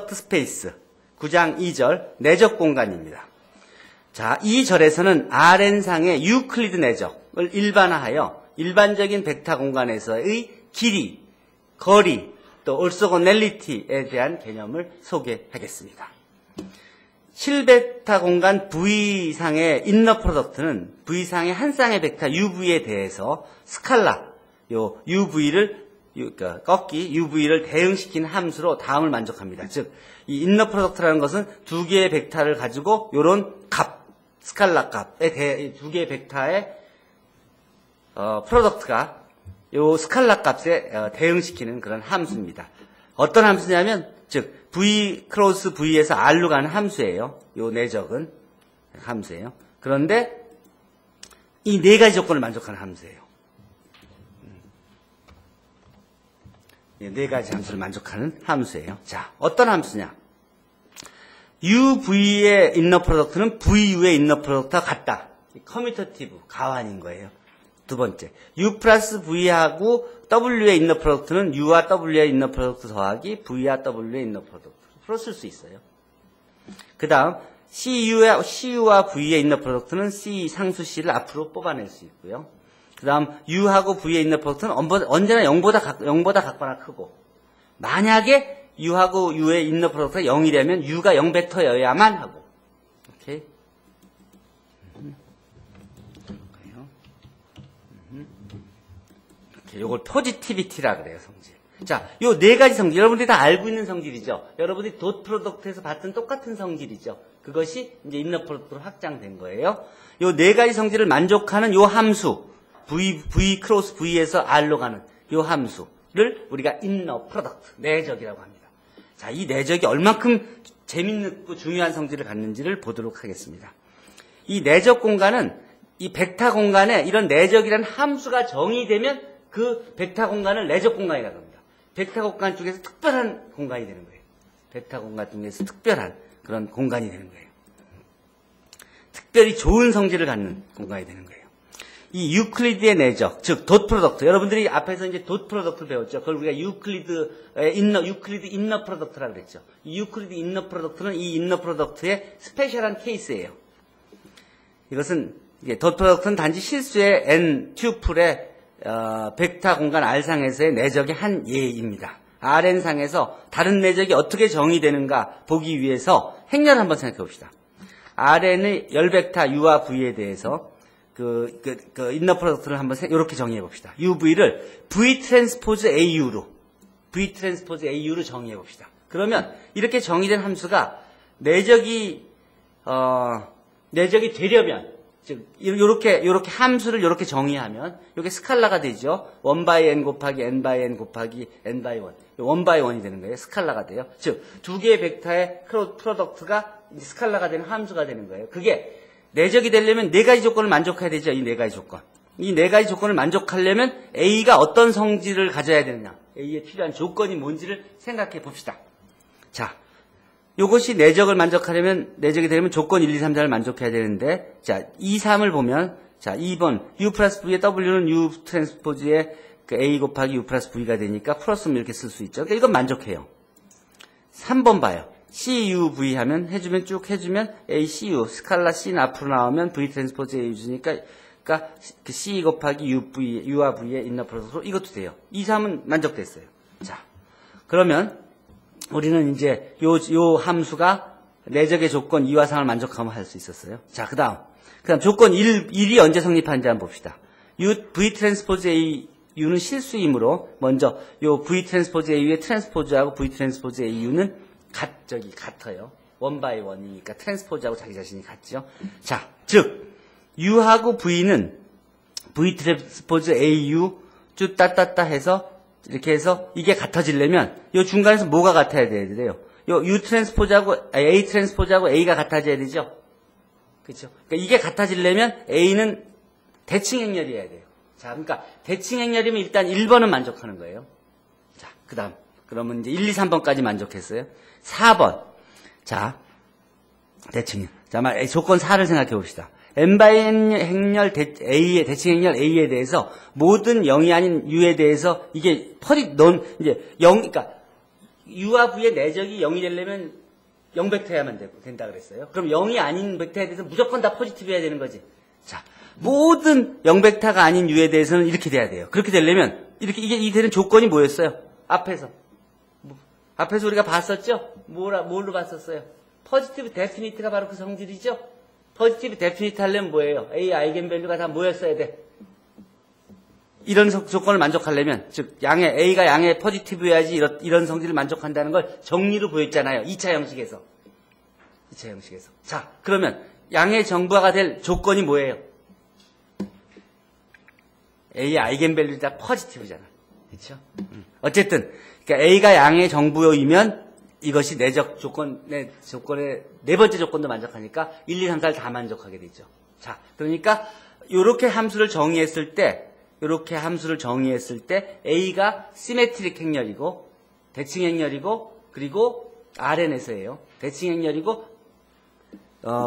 스페이스 9장 2절 내적 공간입니다. 자, 이 절에서는 Rn상의 유클리드 내적을 일반화하여 일반적인 벡터 공간에서의 길이, 거리, 또 orthogonality에 대한 개념을 소개하겠습니다. 실벡터 공간 V상의 인너 프로덕트는 V상의 한 쌍의 벡터 UV에 대해서 스칼라, 요 UV를 그러니까 꺾기 UV를 대응시키는 함수로 다음을 만족합니다. 즉, 이 인너 프로덕트라는 것은 두 개의 벡터를 가지고 요런 값, 스칼라 값에 두 개의 벡터의 프로덕트가 요 스칼라 값에 대응시키는 그런 함수입니다. 어떤 함수냐면, 즉 V 크로스 V에서 R로 가는 함수예요. 요 내적은 함수예요. 그런데 이 네 가지 조건을 만족하는 함수예요. 네 가지 함수를 만족하는 함수예요. 자, 어떤 함수냐? UV의 인너 프로덕트는 VU의 인너 프로덕트와 같다. 커뮤터티브, 가환인 거예요. 두 번째, U 플러스 V하고 W의 인너 프로덕트는 U와 W의 인너 프로덕트 더하기 V와 W의 인너 프로덕트. 풀었을 수 있어요. 그 다음, CU와 V의 인너 프로덕트는 C 상수 C를 앞으로 뽑아낼 수 있고요. 그 다음, U하고 V의 인너 프로덕트는 언제나 0보다 같거나 크고, 만약에 U하고 U의 인너 프로덕트가 0이라면 U가 0벡터여야만 하고, 오케이? 요걸 포지티비티라 그래요, 성질. 자, 요 네 가지 성질, 여러분들이 다 알고 있는 성질이죠. 여러분들이 돛 프로덕트에서 봤던 똑같은 성질이죠. 그것이 이제 인너 프로덕트로 확장된 거예요. 요 네 가지 성질을 만족하는 요 함수, V 크로스 V에서 R로 가는 요 함수를 우리가 인너 프로덕트, 내적이라고 합니다. 자, 이 내적이 얼만큼 재밌고 중요한 성질을 갖는지를 보도록 하겠습니다. 이 내적 공간은 이 벡터 공간에 이런 내적이라는 함수가 정의되면 그 벡터 공간을 내적 공간이라고 합니다. 벡터 공간 중에서 특별한 공간이 되는 거예요. 벡터 공간 중에서 특별한 그런 공간이 되는 거예요. 특별히 좋은 성질을 갖는 공간이 되는 거예요. 이 유클리드의 내적, 즉 돛 프로덕트. 여러분들이 앞에서 이제 돛 프로덕트를 배웠죠. 그걸 우리가 유클리드 인너 프로덕트라고 그랬죠. 이 유클리드 인너 프로덕트는 이 인너 프로덕트의 스페셜한 케이스예요. 이것은 이제 돛 프로덕트는 단지 실수의 n 튜플의 벡터 공간 R상에서의 내적의 한 예입니다. Rn상에서 다른 내적이 어떻게 정의되는가 보기 위해서 행렬을 한번 생각해 봅시다. Rn의 열벡터 U와 V에 대해서 그 인너 프로덕트를 한번 이렇게 정의해 봅시다. UV를 V 트랜스포즈 AU로 정의해 봅시다. 그러면 이렇게 정의된 함수가 내적이 되려면, 즉 요렇게 함수를 요렇게 정의하면 요게 스칼라가 되죠. 1/n 곱하기 n/n 곱하기 n/1. 1/1이 되는 거예요. 스칼라가 돼요. 즉 두 개의 벡터의 프로덕트가 스칼라가 되는 함수가 되는 거예요. 그게 내적이 되려면 네 가지 조건을 만족해야 되죠. 이 네 가지 조건. 이 네 가지 조건을 만족하려면 A가 어떤 성질을 가져야 되느냐. A에 필요한 조건이 뭔지를 생각해 봅시다. 자, 요것이 내적을 만족하려면, 내적이 되려면 조건 1, 2, 3, 4를 만족해야 되는데, 자, 2, 3을 보면, 자, 2번, U 플러스 V의 W는 U 트랜스포즈의 그 A 곱하기 U 플러스 V가 되니까 플러스면 이렇게 쓸 수 있죠. 그러니까 이건 만족해요. 3번 봐요. CUV 하면, 쭉 해주면 ACU, 스칼라 C는 앞으로 나오면 V 트랜스포즈 A 주니까, 그러니까 그 C 곱하기 U와 V의 인너 프로덕트로 이것도 돼요. 2, 3은 만족됐어요. 자, 그러면, 우리는 이제 요 함수가 내적의 조건 2와 3을 만족하면 할 수 있었어요. 자, 그 다음 조건 1이 언제 성립하는지 한번 봅시다. V 트랜스포즈 A, U는 실수이므로 먼저 요 V 트랜스포즈 A의 트랜스포즈하고 V 트랜스포즈 AU는 같아요. 1/1이니까 트랜스포즈하고 자기 자신이 같죠. 자, 즉 U하고 V는 V 트랜스포즈 AU 쭉 따따따 해서 이렇게 해서 이게 같아지려면 이 중간에서 뭐가 같아야 돼요? 요 U 트랜스포즈하고 A 트랜스포즈하고 A가 같아져야 되죠. 그렇죠? 그러니까 이게 같아지려면 A는 대칭 행렬이어야 돼요. 자, 그러니까 대칭 행렬이면 일단 1번은 만족하는 거예요. 자, 그다음 그러면 이제 1, 2, 3번까지 만족했어요. 4번. 자, 대칭. 자, 조건 4를 생각해 봅시다. n/n 행렬 A의 대칭 행렬 A에 대해서 모든 0이 아닌 U에 대해서 이게 이제 0, 그러니까 U와 V의 내적이 0이 되려면 0벡터여야만 된다 그랬어요. 그럼 0이 아닌 벡터에 대해서 무조건 다 포지티브해야 되는 거지. 자, 모든 0벡터가 아닌 U에 대해서는 이렇게 돼야 돼요. 그렇게 되려면 이게 되는 조건이 뭐였어요? 앞에서 우리가 봤었죠? 뭘로 봤었어요? 포지티브 데피니트가 바로 그 성질이죠? 포지티브 데피니트 하려면 뭐예요? A 아이겐밸류가 다 뭐였어야 돼? 이런 조건을 만족하려면, 즉 A가 양의 포지티브여야지 이런 성질을 만족한다는 걸 정리로 보였잖아요. 2차 형식에서. 자, 그러면 양의 정부가 될 조건이 뭐예요? A의 아이겐밸류가 다 포지티브잖아. 그렇죠? 어쨌든 그러니까 A가 양의 정부이면 이것이 내적 조건의 네 번째 조건도 만족하니까 1, 2, 3, 4를 다 만족하게 되죠. 자, 그러니까 요렇게 함수를 정의했을 때 A가 시메트릭 행렬이고 대칭 행렬이고 그리고 RN에서예요. 대칭 행렬이고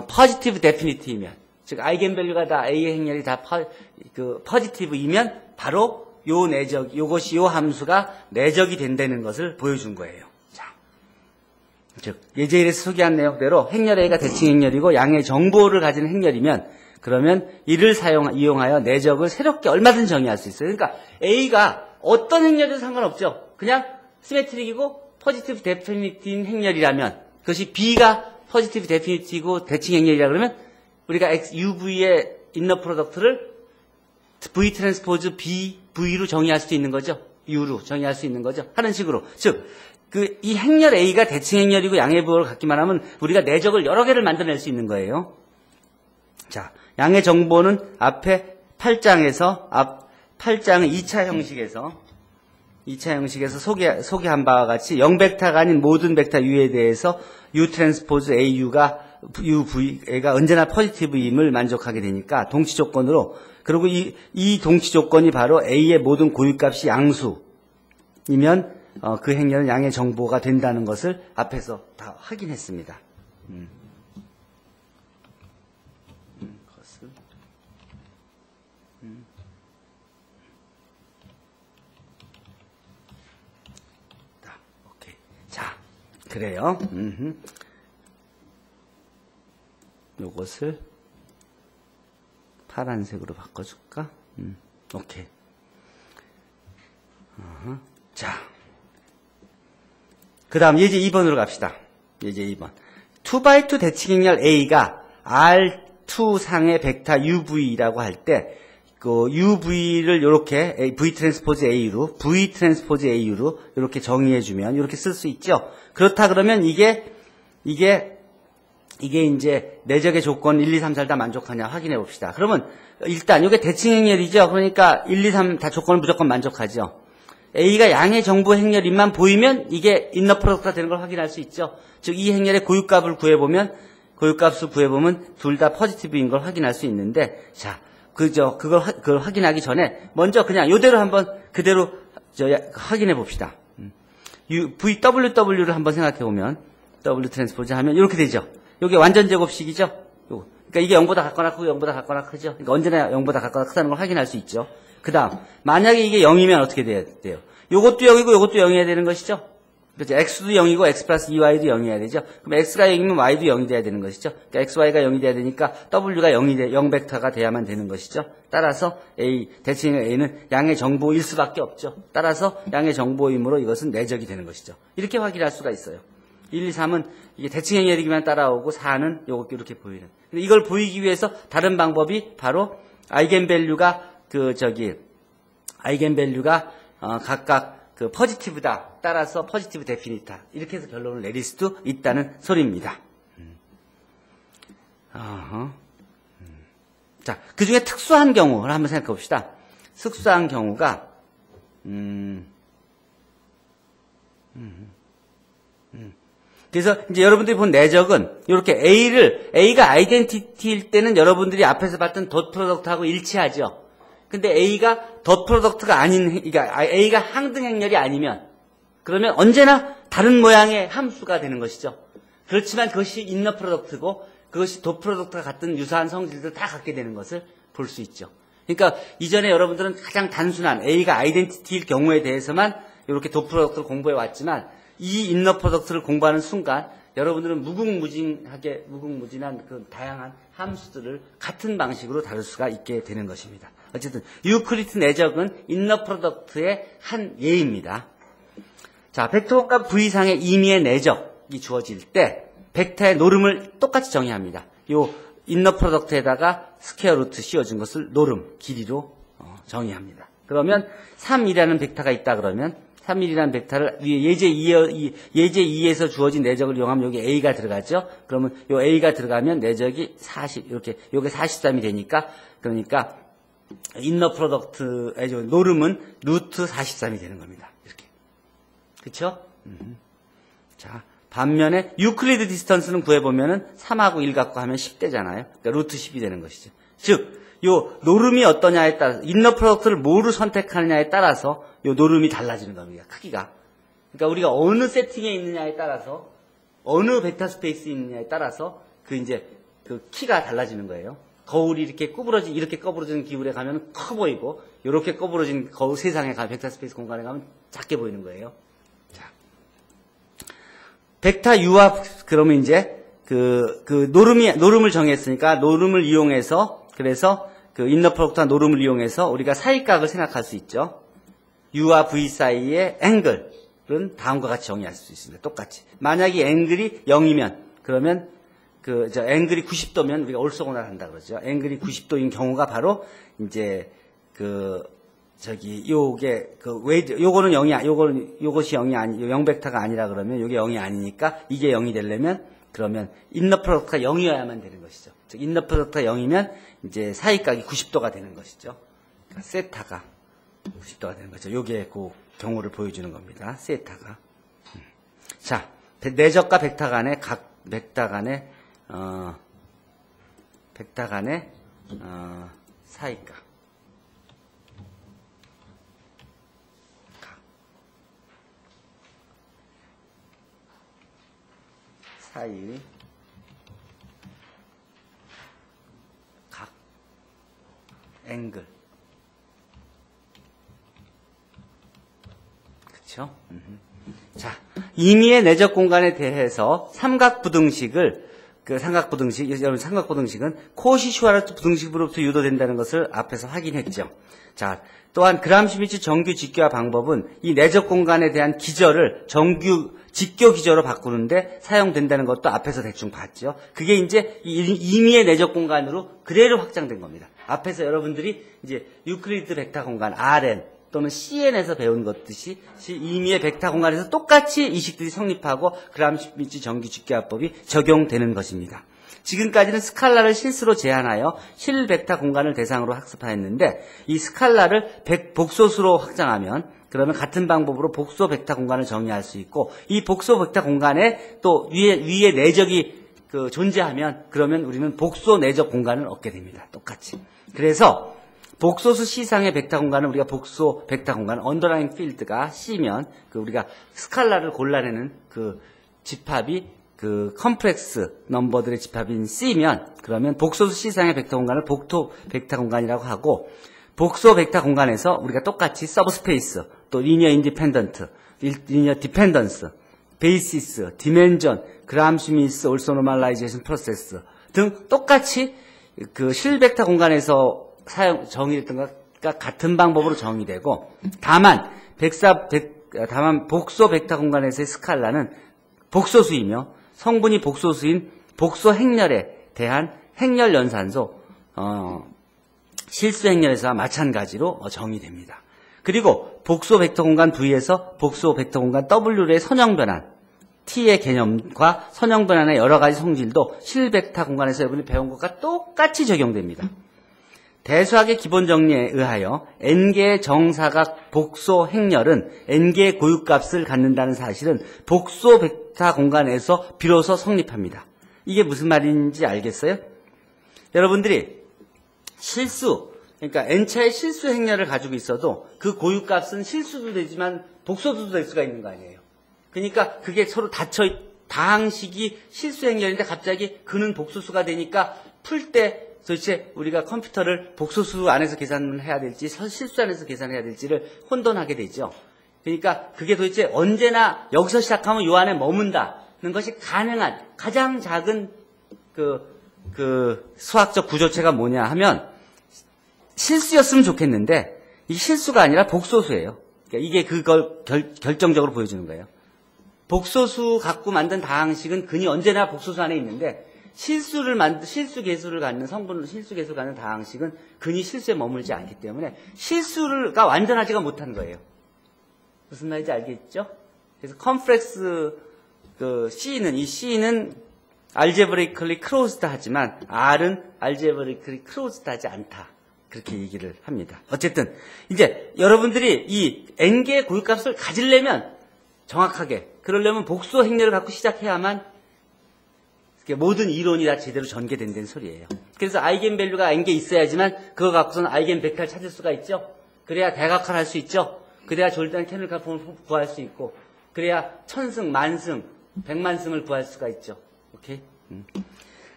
포지티브 데피니트이면, 즉 아이겐밸류가 다 A의 행렬이 다 포지티브이면 바로 요것이 요 함수가 내적이 된다는 것을 보여준 거예요. 자, 즉 예제일에서 소개한 내용대로 행렬 A가 대칭 행렬이고 양의 정보를 가진 행렬이면 그러면 이를 이용하여 내적을 새롭게 얼마든지 정의할 수 있어요. 그러니까 A가 어떤 행렬이든 상관없죠. 그냥 시메트릭이고 포지티브 데피니트인 행렬이라면, 그것이 B가 포지티브 데피니트이고 대칭 행렬이라 그러면 우리가 UV의 인너 프로덕트를 V 트랜스포즈 V로 정의할 수도 있는 거죠. U로 정의할 수 있는 거죠. 하는 식으로. 즉, 이 행렬 A가 대칭 행렬이고 양의 부호를 갖기만 하면 우리가 내적을 여러 개를 만들어낼 수 있는 거예요. 자, 양의 정보는 앞에 8장은 2차 형식에서 소개한 바와 같이 0벡터가 아닌 모든 벡터 U에 대해서 U 트랜스포즈 AU가 UV가 언제나 포지티브임을 만족하게 되니까 동치 조건으로, 그리고 이 동치 조건이 바로 A의 모든 고유값이 양수이면 그 행렬은 양의 정보가 된다는 것을 앞에서 다 확인했습니다. 오케이. 자, 그래요. 요것을 파란색으로 바꿔줄까? 오케이. 자, 그 다음 예제 2번으로 갑시다. 예제 2번. 2x2 대칭 행렬 A가 R2 상의 벡터 UV라고 할 때, 그 UV를 요렇게 V 트랜스포즈 A로 이렇게 정의해주면 이렇게 쓸 수 있죠. 그렇다 그러면 이게 이제 내적의 조건 1, 2, 3, 4를 다 만족하냐 확인해 봅시다. 그러면 일단 이게 대칭 행렬이죠. 그러니까 1, 2, 3 다 조건을 무조건 만족하죠. A가 양의 정보 행렬임만 보이면 이게 인너 프로덕트가 되는 걸 확인할 수 있죠. 즉 이 행렬의 고유값을 구해보면 둘 다 포지티브인 걸 확인할 수 있는데, 자, 그걸 확인하기 전에 먼저 그냥 요대로 한번 그대로 확인해 봅시다. VWW를 한번 생각해 보면 W 트랜스포즈 하면 이렇게 되죠. 이게 완전 제곱식이죠. 그러니까 이게 0보다 같거나 크고 0보다 같거나 크죠. 그러니까 언제나 0보다 같거나 크다는 걸 확인할 수 있죠. 그 다음, 만약에 이게 0이면 어떻게 돼야 돼요? 요것도 0이고 요것도 0이어야 되는 것이죠. 그렇죠. X도 0이고 X 플러스 2Y도 0이어야 되죠. 그럼 X가 0이면 Y도 0이 돼야 되는 것이죠. 그러니까 XY가 0이 돼야 되니까 W가 0벡터가 돼야만 되는 것이죠. 따라서 대칭 A는 양의 정보일 수밖에 없죠. 따라서 양의 정보이므로 이것은 내적이 되는 것이죠. 이렇게 확인할 수가 있어요. 1, 2, 3은 이게 대칭 행렬이기만 따라오고 4는 이렇게 보이는. 근데 이걸 보이기 위해서 다른 방법이 바로 아이겐밸류가 각각 그 포지티브다. 따라서 포지티브 데피니타. 이렇게 해서 결론을 내릴 수도 있다는 소리입니다. 자, 그 중에 특수한 경우를 한번 생각해 봅시다. 특수한 경우가, 그래서 이제 여러분들이 본 내적은 이렇게 A가 아이덴티티일 때는 여러분들이 앞에서 봤던 덧 프로덕트하고 일치하죠. 근데 A가 덧 프로덕트가 그러니까 A가 항등 행렬이 아니면, 그러면 언제나 다른 모양의 함수가 되는 것이죠. 그렇지만 그것이 인너 프로덕트고 그것이 덧 프로덕트가 같은 유사한 성질들 다 갖게 되는 것을 볼 수 있죠. 그러니까 이전에 여러분들은 가장 단순한 A가 아이덴티티일 경우에 대해서만 이렇게 덧 프로덕트를 공부해 왔지만, 이 인너 프로덕트를 공부하는 순간 여러분들은 무궁무진한 그 다양한 함수들을 같은 방식으로 다룰 수가 있게 되는 것입니다. 어쨌든 유클리드 내적은 인너 프로덕트의 한 예입니다. 자, 벡터 공간 V상의 임의의 내적이 주어질 때 벡터의 노름을 똑같이 정의합니다. 요 인너 프로덕트에다가 스퀘어 루트 씌워준 것을 노름, 길이로 정의합니다. 그러면 3이라는 벡터가 있다 그러면 3이라는 벡터를 예제 2에서 주어진 내적을 이용하면 여기 A가 들어가죠. 그러면 요 A가 들어가면 내적이 40, 이렇게 요게 43이 되니까 그러니까 인너 프로덕트의 노름은 루트 43이 되는 겁니다. 이렇게. 그쵸? 자, 반면에 유클리드 디스턴스는 구해보면은 3하고 1 갖고 하면 10되잖아요. 그러니까 루트 10이 되는 것이죠. 즉, 요 노름이 어떠냐에 따라서 인너 프로덕트를 뭐로 선택하느냐에 따라서 요 노름이 달라지는 겁니다. 크기가. 그러니까 우리가 어느 세팅에 있느냐에 따라서 어느 벡터 스페이스에 있느냐에 따라서 그 키가 달라지는 거예요. 거울이 이렇게 이렇게 꺼부러진 기울에 가면 커 보이고 이렇게 꺼부러진 거울 세상에 가면 벡터 스페이스 공간에 가면 작게 보이는 거예요. 자. 벡터 U와 그러면 이제 노름을 정했으니까 노름을 이용해서 그래서 그 인너 프로덕트와 노름을 이용해서 우리가 사이각을 생각할 수 있죠. U와 V 사이의 앵글은 다음과 같이 정의할 수 있습니다. 똑같이. 만약에 앵글이 0이면 그러면 앵글이 90도면 우리가 올소고날 한다 그러죠. 앵글이 90도인 경우가 바로 이제 요거는 0이 요것이 0이 아니 0벡터가 아니라 그러면 요게 0이 아니니까 이게 0이 되려면 그러면 인너 프로덕트가 0이어야만 되는 것이죠. 즉 인너 프로덕트가 0이면 이제 사이각이 90도가 되는 것이죠. 그러니까 세타가 90도가 되는 거죠. 요게 그 경우를 보여주는 겁니다. 세타가. 자, 내적과 벡터 간의 벡터 간의 사이각. 사이 각 앵글. 그렇죠? 자, 임의의 내적 공간에 대해서 삼각부등식은 코시-슈와르트 부등식으로부터 유도된다는 것을 앞에서 확인했죠. 자, 또한 그람슈미츠 정규 직교화 방법은 이 내적 공간에 대한 기저를 직교 기저로 바꾸는데 사용된다는 것도 앞에서 대충 봤죠. 그게 이제 임의의 내적 공간으로 그대로 확장된 겁니다. 앞에서 여러분들이 이제 유클리드 벡터 공간 Rn 또는 CN에서 배운 것듯이 임의의 벡터 공간에서 똑같이 이식들이 성립하고 그람슈미츠 정규 직교화법이 적용되는 것입니다. 지금까지는 스칼라를 실수로 제한하여 실벡터 공간을 대상으로 학습하였는데 이 스칼라를 복소수로 확장하면 그러면 같은 방법으로 복소 벡터 공간을 정의할 수 있고 이 복소 벡터 공간에 또 위에 내적이 존재하면 그러면 우리는 복소 내적 공간을 얻게 됩니다. 똑같이. 그래서 복소수 C상의 벡터 공간은 우리가 복소 벡터 공간 언더라인 필드가 C면 우리가 스칼라를 골라내는 집합이 컴플렉스 넘버들의 집합인 C면 그러면 복소수 C상의 벡터 공간을 복토 벡터 공간이라고 하고 복소 벡터 공간에서 우리가 똑같이 서브스페이스 또 리니어 인디펜던트, 리니어 디펜던스, 베이시스, 디멘전, 그람슈미츠 올소노멀라이제이션 프로세스 등 똑같이 실벡터 공간에서 정의했던 것과 같은 방법으로 정의되고 다만 복소 벡터 공간에서의 스칼라는 복소수이며 성분이 복소수인 복소 행렬에 대한 행렬 연산소 실수 행렬에서와 마찬가지로 정의됩니다. 그리고 복소 벡터 공간 V에서 복소 벡터 공간 W의 선형 변환 T의 개념과 선형 변환의 여러 가지 성질도 실벡터 공간에서 여러분이 배운 것과 똑같이 적용됩니다. 대수학의 기본 정리에 의하여 n개의 정사각 복소 행렬은 n개의 고유값을 갖는다는 사실은 복소 벡터 공간에서 비로소 성립합니다. 이게 무슨 말인지 알겠어요? 여러분들이 그러니까 n차의 실수 행렬을 가지고 있어도 그 고유값은 실수도 되지만 복소도 될 수가 있는 거 아니에요. 그러니까 그게 서로 다항식이 실수 행렬인데 갑자기 그는 복소수가 되니까 풀 때 도대체 우리가 컴퓨터를 복소수 안에서 계산을 해야 될지 실수 안에서 계산해야 될지를 혼돈하게 되죠. 그러니까 그게 도대체 언제나 여기서 시작하면 요 안에 머문다는 것이 가능한 가장 작은 그 수학적 구조체가 뭐냐 하면 실수였으면 좋겠는데 이 실수가 아니라 복소수예요. 그러니까 이게 그걸 결정적으로 보여주는 거예요. 복소수 갖고 만든 다항식은 근이 언제나 복소수 안에 있는데 실수 계수를 갖는 실수 계수를 갖는 다항식은 근이 실수에 머물지 않기 때문에 실수가 완전하지가 못한 거예요. 무슨 말인지 알겠죠? 그래서 컴플렉스 C는 algebraically closed 하지만 R은 algebraically closed 하지 않다. 그렇게 얘기를 합니다. 어쨌든 이제 여러분들이 이 n개의 고유값을 가지려면 정확하게 그러려면 복수 행렬을 갖고 시작해야만 모든 이론이 다 제대로 전개된다는 소리예요. 그래서 아이겐밸류가 n개 있어야지만 그거 갖고서는 아이겐 벡터를 찾을 수가 있죠. 그래야 대각화를 할 수 있죠. 그래야 졸단 캐널 폼을 구할 수 있고 그래야 천승, 만승, 백만승을 구할 수가 있죠. 오케이?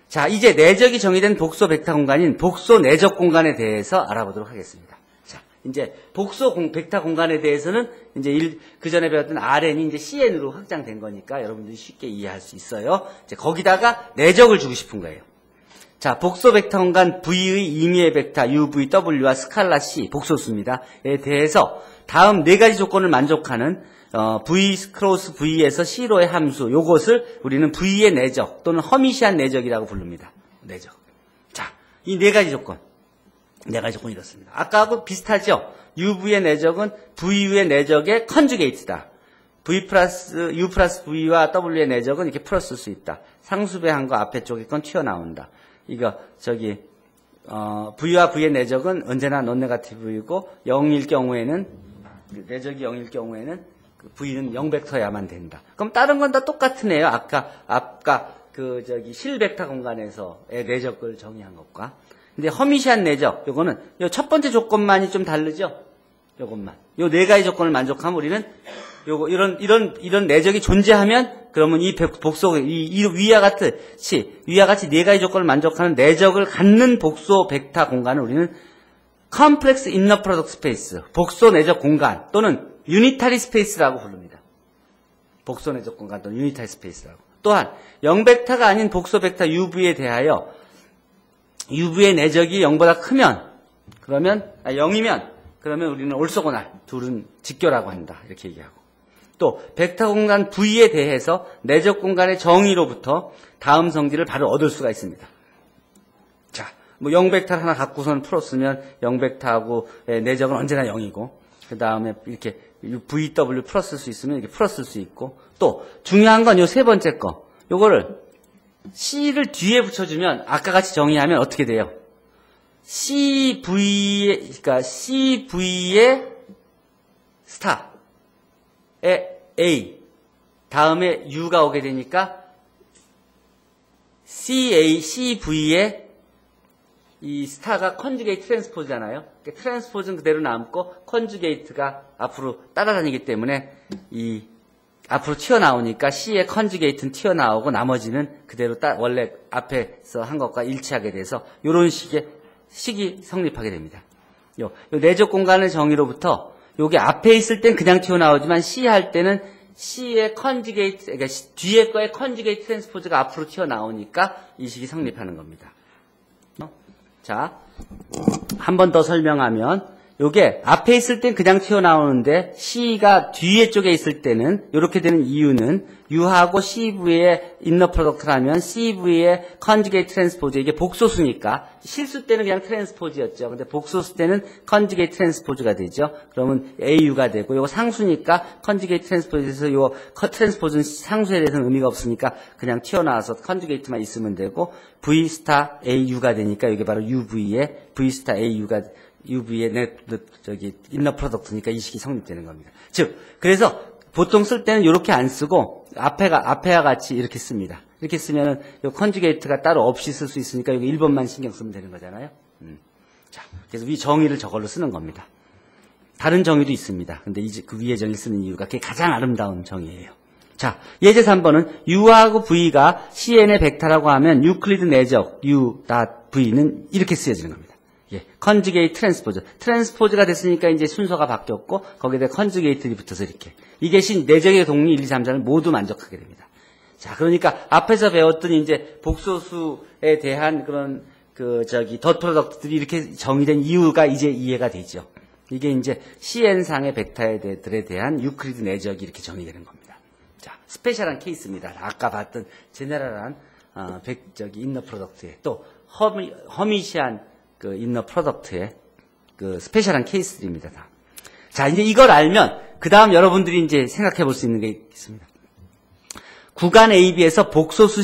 자, 이제 내적이 정의된 복소 벡터 공간인 복소 내적 공간에 대해서 알아보도록 하겠습니다. 자, 이제 복소 벡터 공간에 대해서는 이제 그 전에 배웠던 Rn이 이제 Cn으로 확장된 거니까 여러분들이 쉽게 이해할 수 있어요. 이제 거기다가 내적을 주고 싶은 거예요. 자, 복소 벡터 공간 V의 임의의 벡터 UVW와 스칼라 C, 복소수입니다.에 대해서 다음 네 가지 조건을 만족하는 V 크로스 V에서 C로의 함수, 요것을 우리는 V의 내적 또는 허미시한 내적이라고 부릅니다. 내적. 자, 이 네 가지 조건. 네 가지 조건이 이렇습니다. 아까하고 비슷하죠? UV의 내적은 VU의 내적의 컨주게이트다. U 플러스 V와 W의 내적은 이렇게 풀었을 수 있다. 상수배한 거 앞에 쪽에 건 튀어나온다. 이거, V와 V의 내적은 언제나 논네가티브이고, 0일 경우에는, 내적이 0일 경우에는, V는 0벡터야만 된다. 그럼 다른 건 다 똑같은 애요. 아까 실벡터 공간에서의 내적을 정의한 것과. 근데 허미시한 내적, 요거는, 요 첫 번째 조건만이 좀 다르죠? 요것만. 요 네 가지 조건을 만족하면 우리는, 이런 내적이 존재하면, 그러면 이 복소, 위와 같이 네 가지 조건을 만족하는 내적을 갖는 복소 벡터 공간을 우리는 컴플렉스 인너 프로덕트 스페이스, 복소 내적 공간 또는 유니타리 스페이스라고 부릅니다. 복소 내적 공간 또는 유니타리 스페이스라고. 또한 0벡터가 아닌 복소 벡터 UV에 대하여 UV의 내적이 0보다 크면 0이면 그러면 우리는 올소고날 둘은 직교라고 한다. 이렇게 얘기하고. 또 벡터 공간 V에 대해서 내적 공간의 정의로부터 다음 성질을 바로 얻을 수가 있습니다. 자, 0벡터를 하나 갖고선 풀었으면 0벡터하고 내적은 언제나 0이고 그 다음에 이렇게 VW 풀었을 수 있으면 이렇게 풀었을 수 있고 또 중요한 건 요 세 번째 거 요거를 C를 뒤에 붙여주면 아까 같이 정의하면 어떻게 돼요? CV의 스타에 A 다음에 U가 오게 되니까 CV의 이 스타가 컨주게이트 트랜스포즈잖아요. 트랜스포즈는 그대로 남고 컨주게이트가 앞으로 따라다니기 때문에 이 앞으로 튀어나오니까 C의 컨주게이트는 튀어나오고 나머지는 그대로 원래 앞에서 한 것과 일치하게 돼서 이런 식의 식이 성립하게 됩니다. 요 내적 공간의 정의로부터 요게 앞에 있을 땐 그냥 튀어나오지만 C 할 때는 C의 컨주게이트, 그러니까 뒤에 거의 컨주게이트 트랜스포즈가 앞으로 튀어나오니까 이 식이 성립하는 겁니다. 자, 한 번 더 설명하면 요게 앞에 있을 땐 그냥 튀어나오는데 C가 뒤에 쪽에 있을 때는 이렇게 되는 이유는 U하고 CV의 인너 프로덕트라면 CV의 컨주게이트 트랜스포즈 이게 복소수니까 실수 때는 그냥 트랜스포즈였죠. 근데 복소수 때는 컨주게이트 트랜스포즈가 되죠. 그러면 AU가 되고 요거 상수니까 컨주게이트 트랜스포즈에서 요 트랜스포즈는 상수에 대해서는 의미가 없으니까 그냥 튀어나와서 컨주게이트만 있으면 되고 V 스타 AU가 되니까 이게 바로 UV의 V 스타 AU가 UV의 인너 프로덕트니까 이 식이 성립되는 겁니다. 즉, 그래서 보통 쓸 때는 이렇게 안 쓰고 앞에와 같이 이렇게 씁니다. 이렇게 쓰면은 요 컨주게이트가 따로 없이 쓸 수 있으니까 여기 1번만 신경 쓰면 되는 거잖아요. 자, 그래서 위 정의를 저걸로 쓰는 겁니다. 다른 정의도 있습니다. 근데 이제 그 위에 정의 쓰는 이유가 그게 가장 아름다운 정의예요. 자, 예제 3번은 U하고 V가 CN의 벡터라고 하면 유클리드 내적 U.V는 이렇게 쓰여지는 겁니다. 예, 컨주게이트 트랜스포즈. 트랜스포즈가 됐으니까 이제 순서가 바뀌었고, 거기에 컨주게이트들이 붙어서 이렇게. 이것이 내적의 동리 1, 2, 3, 4를 모두 만족하게 됩니다. 자, 그러니까 앞에서 배웠던 이제 복소수에 대한 그런 덧 프로덕트들이 이렇게 정의된 이유가 이제 이해가 되죠. 이게 이제 CN상의 벡터들에 대한 유클리드 내적이 이렇게 정의되는 겁니다. 자, 스페셜한 케이스입니다. 아까 봤던 제네럴한 인너 프로덕트에 또 허미시한 그 인너 프로덕트의 그 스페셜한 케이스들입니다. 다. 자, 이제 이걸 알면 그 다음 여러분들이 이제 생각해 볼 수 있는 게 있습니다. 구간 AB에서 복소수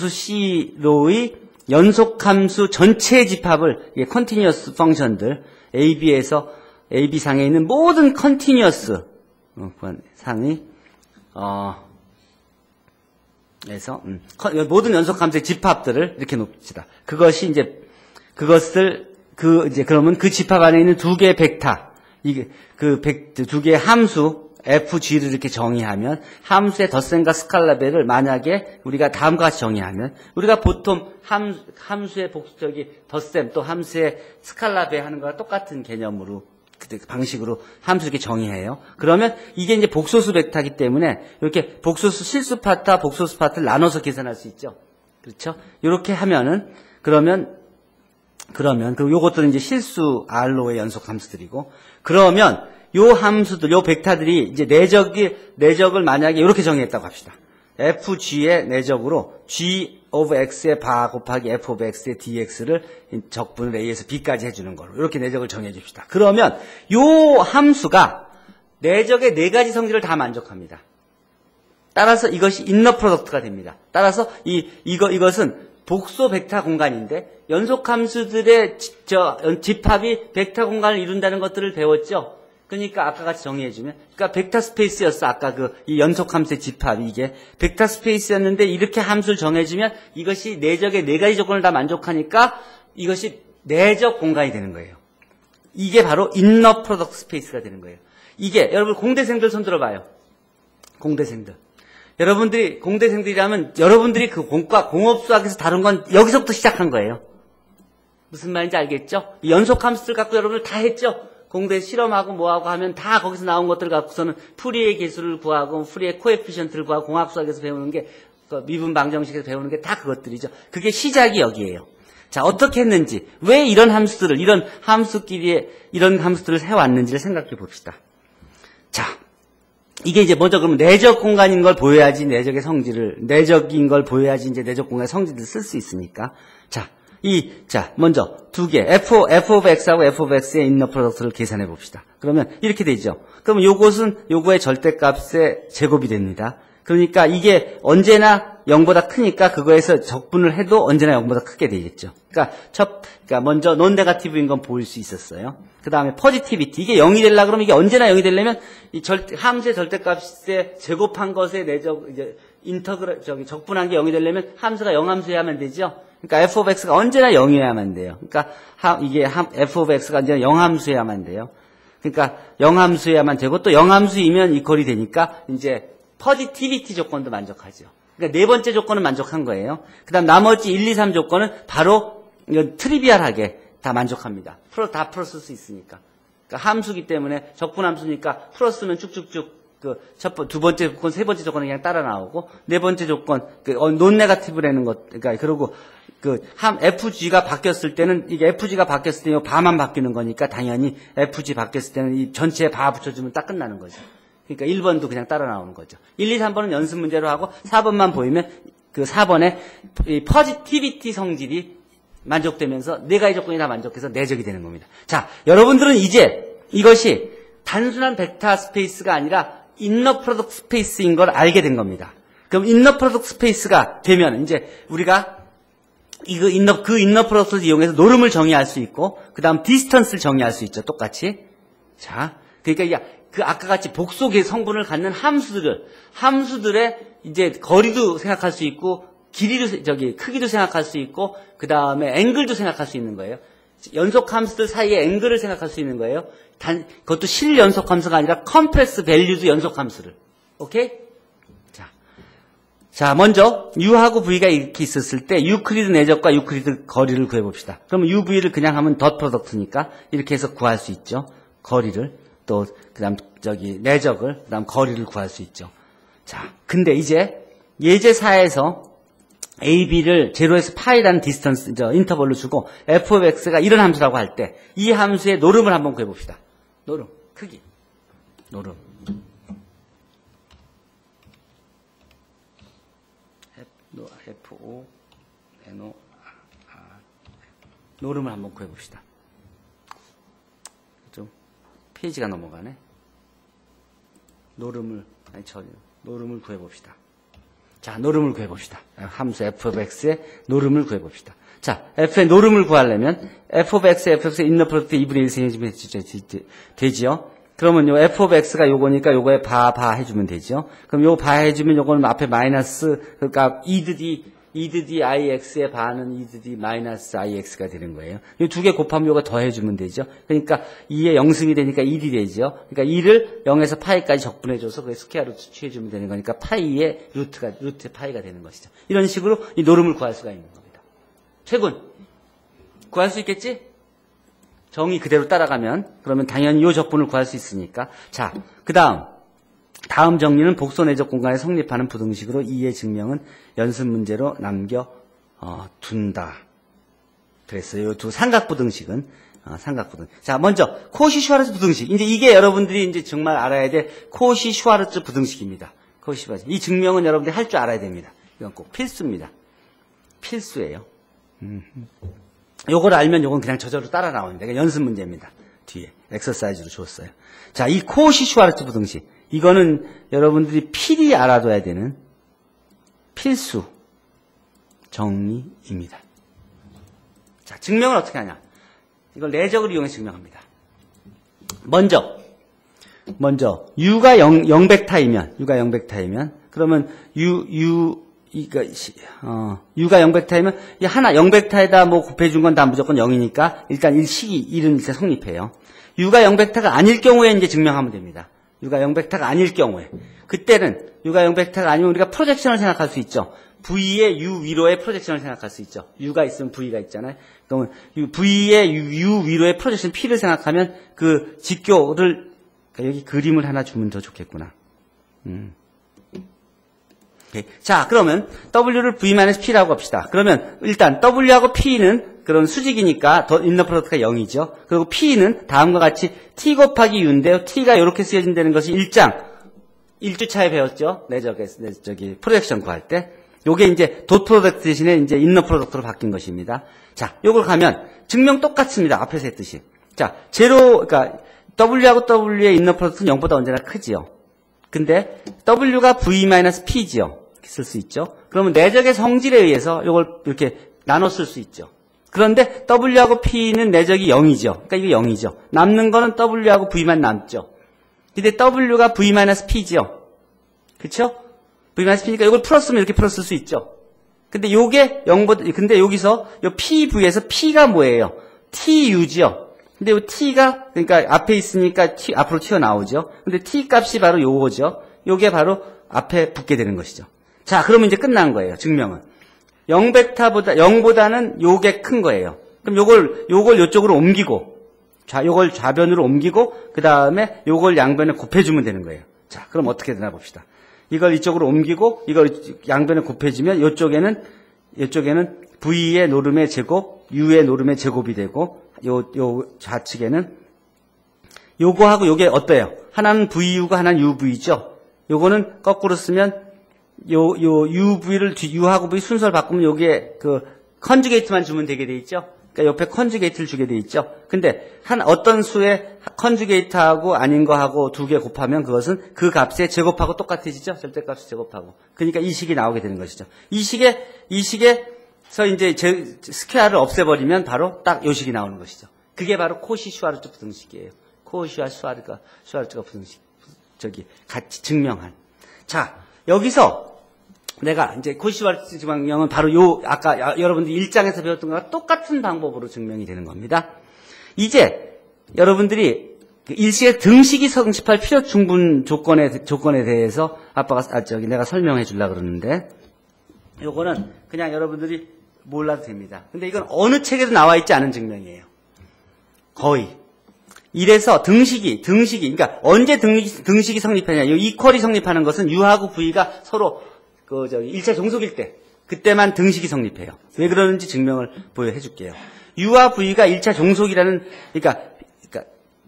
C로의 연속함수 전체 집합을 컨티뉴어스 펑션들 AB상에 있는 모든 컨티뉴어스 상이 모든 연속함수의 집합들을 이렇게 놓읍시다. 그것이 이제 그러면 그 집합 안에 있는 두 개의 벡터, 이게 두 개의 함수 FG를 이렇게 정의하면 함수의 덧셈과 스칼라벨을 만약에 우리가 다음과 같이 정의하면 우리가 보통 함수의 덧셈 또 함수의 스칼라벨 하는 거와 똑같은 개념으로 방식으로 함수 이렇게 정의해요. 그러면 이게 이제 복소수 벡터이기 때문에 이렇게 복소수 실수 파트와 복소수 파트를 나눠서 계산할 수 있죠. 그렇죠? 이렇게 하면은 그러면 그리고 요것들은 이제 실수 R로의 연속 함수들이고 그러면 요 함수들, 요 벡터들이 이제 내적을 만약에 이렇게 정의했다고 합시다. FG의 내적으로 G of X의 바 곱하기 F of X의 DX를 적분을 A에서 B까지 해주는 거로 이렇게 내적을 정해 줍시다. 그러면 요 함수가 내적의 네 가지 성질을 다 만족합니다. 따라서 이것이 인너 프로덕트가 됩니다. 따라서 이것은 복소 벡터 공간인데 연속 함수들의 집합이 벡터 공간을 이룬다는 것들을 배웠죠. 그러니까 아까 같이 정의해주면, 그러니까 벡터 스페이스였어. 아까 이 연속 함수의 집합이 이게 벡터 스페이스였는데 이렇게 함수를 정해주면 이것이 내적의 네 가지 조건을 다 만족하니까 이것이 내적 공간이 되는 거예요. 이게 바로 인너 프로덕트 스페이스가 되는 거예요. 이게 여러분 공대생들 손 들어봐요. 공대생들. 여러분들이 공대생들이라면 여러분들이 그 공업수학에서 다룬 건 여기서부터 시작한 거예요. 무슨 말인지 알겠죠? 연속 함수들 갖고 여러분들 다 했죠? 공대 실험하고 뭐하고 하면 다 거기서 나온 것들 갖고서는 프리의 개수를 구하고 프리의 코에피션트를 구하고 공학수학에서 배우는 게 미분 방정식에서 배우는 게 다 그것들이죠. 그게 시작이 여기예요. 자, 어떻게 했는지 왜 이런 함수들을 이런 함수들을 해왔는지를 생각해 봅시다. 자, 이게 이제 먼저 그러면 내적 공간인 걸 보여야지 내적인 걸 보여야지 이제 내적 공간의 성질을 쓸 수 있으니까. 먼저 두 개, F of X하고 F of X의 인너 프로덕트를 계산해 봅시다. 그러면 이렇게 되죠. 그러면 요거의 절대값의 제곱이 됩니다. 그러니까 이게 언제나 0보다 크니까 그거에서 적분을 해도 언제나 0보다 크게 되겠죠. 그러니까 먼저 논 네거티브인 건 보일 수 있었어요. 그 다음에 퍼지티비티. 이게 0이 되려면 그러면 이게 언제나 0이 되려면 함수의 절대값에 제곱한 것의 적분한 게 0이 되려면 함수가 0함수여야 하면 되죠. 그러니까 f of x가 언제나 0이어야만 돼요. 그러니까 f of x가 언제나 0함수여야만 돼요. 그러니까 0함수여야만 되고 또 0함수이면 이퀄이 되니까 이제 퍼지티비티 조건도 만족하죠. 그러니까 네 번째 조건은 만족한 거예요. 그다음 나머지 1, 2, 3 조건은 바로 이건 트리비얼하게 다 만족합니다. 다 풀어 쓸 수 있으니까. 그러니까 함수기 때문에 적분함수니까 풀어 쓰면 쭉쭉쭉 두 번째 조건, 세 번째 조건은 그냥 따라 나오고, 네 번째 조건, 논 네거티브라는 것, 그러니까, 그리고 FG가 바뀌었을 때는, 이게 FG가 바뀌었을 때는 바만 바뀌는 거니까, 당연히 FG 바뀌었을 때는 이 전체에 바 붙여주면 딱 끝나는 거죠. 그러니까 1번도 그냥 따라 나오는 거죠. 1, 2, 3번은 연습 문제로 하고, 4번만 보이면, 4번에 이 퍼지티비티 성질이 만족되면서, 네 가지 조건이 다 만족해서 내적이 되는 겁니다. 자, 여러분들은 이제 이것이 단순한 벡터 스페이스가 아니라, 인너 프로덕트 스페이스인 걸 알게 된 겁니다. 그럼 인너 프로덕트 스페이스가 되면 이제 우리가 인너 프로덕트를 이용해서 노름을 정의할 수 있고 그 다음 디스턴스를 정의할 수 있죠. 똑같이. 자, 그러니까 아까 같이 복속의 성분을 갖는 함수들의 이제 거리도 생각할 수 있고 크기도 생각할 수 있고 그 다음에 앵글도 생각할 수 있는 거예요. 연속 함수들 사이의 앵글을 생각할 수 있는 거예요. 그것도 실연속 함수가 아니라 컴프레스 밸류드 연속 함수를. 오케이? 자, 먼저 u하고 v가 이렇게 있었을 때 유클리드 내적과 유클리드 거리를 구해봅시다. 그러면 u,v를 그냥 하면 덧 프로덕트니까 이렇게 해서 구할 수 있죠. 거리를 또 그다음 내적을 그다음 거리를 구할 수 있죠. 자, 근데 이제 예제4에서 a, b를 제로에서 파이라는 디스턴스 인터벌로 주고 f of x가 이런 함수라고 할 때 이 함수의 노름을 한번 구해봅시다. 노름 크기 노름 F-O, N-O, 노름을 한번 구해봅시다. 좀 페이지가 넘어가네. 노름을 구해봅시다. 자, 노름을 구해봅시다. 함수 f of x의 노름을 구해봅시다. 자, f의 노름을 구하려면 f of x, f of x의 인너 프로덕트 2분의 1 생기면 되지요. 그러면 요 f of x가 요거니까 요거에 바 해주면 되죠. 그럼 요 바 해주면 요거는 앞에 마이너스, 그러니까 e to the ix의 바는 e to the 마이너스 ix가 되는 거예요. 요 두 개 곱하면 요거 더 해주면 되죠. 그러니까 2의 0승이 되니까 1이 되죠. 그러니까 2를 0에서 파이까지 적분해줘서 그게 스퀘어 루트 취해주면 되는 거니까 파이의 루트 파이가 되는 것이죠. 이런 식으로 이 노름을 구할 수가 있는 겁니다. 최군, 구할 수 있겠지? 정의 그대로 따라가면 그러면 당연히 이 적분을 구할 수 있으니까. 자, 다음 정리는 복소 내적 공간에 성립하는 부등식으로 이의 증명은 연습 문제로 남겨 둔다. 그랬어요. 이 두 삼각부등식은 삼각부등. 자, 먼저 코시-슈와르츠 부등식. 이제 이게 여러분들이 이제 정말 알아야 될 코시-슈와르츠 부등식입니다. 코시-슈와르츠. 이 증명은 여러분들이 할 줄 알아야 됩니다. 이건 꼭 필수입니다. 필수예요. 요걸 알면 요건 그냥 저절로 따라 나옵니다. 그러니까 연습 문제입니다. 뒤에 엑서사이즈로 줬어요. 자, 이 코시-슈와르츠 부등식. 이거는 여러분들이 필히 알아둬야 되는 필수 정리입니다. 자, 증명을 어떻게 하냐? 이걸 내적을 이용해서 증명합니다. 먼저 u가 0벡터이면 그러면 u가 0벡터이면 이 하나 0벡터에다 뭐 곱해준 건 다 무조건 0이니까 일단 1은 일단 성립해요. u가 0벡터가 아닐 경우에 이제 증명하면 됩니다. u가 0벡터가 아닐 경우에. 그때는 u가 0벡터가 아니면 우리가 프로젝션을 생각할 수 있죠. v의 u 위로의 프로젝션을 생각할 수 있죠. u가 있으면 v가 있잖아요. 그러면 v의 u 위로의 프로젝션 p를 생각하면 그 직교를 그러니까 여기 그림을 하나 주면 더 좋겠구나. 자, 그러면 w를 v-p라고 합시다. 그러면 일단 w하고 p는 그런 수직이니까 더 인너 프로덕트가 0이죠. 그리고 p는 다음과 같이 t 곱하기 u인데요. t가 이렇게 쓰여진다는 것이 1주차에 배웠죠. 프로젝션 구할 때. 요게 이제 덧 프로덕트 대신에 이제 인너 프로덕트로 바뀐 것입니다. 자, 요걸 가면 증명 똑같습니다. 앞에서 했듯이. 자, 그러니까 w하고 w의 인너 프로덕트는 0보다 언제나 크지요. 근데 w가 v-p지요. 쓸 수 있죠. 그러면 내적의 성질에 의해서 이걸 이렇게 나눠 쓸 수 있죠. 그런데 w하고 p는 내적이 0이죠. 그러니까 이게 0이죠. 남는 거는 w하고 v만 남죠. 근데 w가 v-p지요. 그쵸? v-p니까 이걸 풀었으면 이렇게 풀었을 수 있죠. 근데 요게 0보다, 근데 여기서 요 pv에서 p가 뭐예요? tu지요. 근데 요 t가, 그러니까 앞에 있으니까 앞으로 튀어나오죠. 근데 t 값이 바로 요거죠. 요게 바로 앞에 붙게 되는 것이죠. 자, 그러면 이제 끝난 거예요. 증명은. 0보다는 요게 큰 거예요. 그럼 요걸 요쪽으로 옮기고, 요걸 좌변으로 옮기고, 그 다음에 요걸 양변에 곱해주면 되는 거예요. 자, 그럼 어떻게 되나 봅시다. 이걸 이쪽으로 옮기고, 이걸 양변에 곱해주면 요쪽에는 v의 노름의 제곱, u의 노름의 제곱이 되고, 요 좌측에는 요거하고 요게 어때요? 하나는 vu고 하나는 uv죠? 요거는 거꾸로 쓰면 u하고 v 순서를 바꾸면 여기에 컨주게이트만 주면 되게 돼 있죠? 그러니까 옆에 컨주게이트를 주게 돼 있죠? 근데 어떤 수의 컨주게이트하고 아닌 거하고 두 개 곱하면 그것은 그 값의 제곱하고 똑같아지죠? 절대값의 제곱하고. 그러니까 이 식이 나오게 되는 것이죠. 이 식에서 이제 스퀘어를 없애버리면 바로 딱 요 식이 나오는 것이죠. 그게 바로 코시-슈와르츠 부등식이에요. 코시-슈와르츠가 부등식. 같이 증명한. 자, 여기서 내가 이제 코시-슈와르츠 증명은 바로 아까 여러분들이 1장에서 배웠던 거랑 똑같은 방법으로 증명이 되는 겁니다. 이제 여러분들이 일식의 등식이 성립할 필요 충분 조건에 대해서 내가 설명해 주려고 그러는데, 요거는 그냥 여러분들이 몰라도 됩니다. 근데 이건 어느 책에도 나와 있지 않은 증명이에요. 거의. 이래서 등식이, 그러니까 언제 등식이 성립하냐. 이 이퀄이 성립하는 것은 U하고 V가 서로, 1차 종속일 때, 그때만 등식이 성립해요. 왜 그러는지 증명을 보여해 줄게요. U와 V가 1차 종속이라는, 그러니까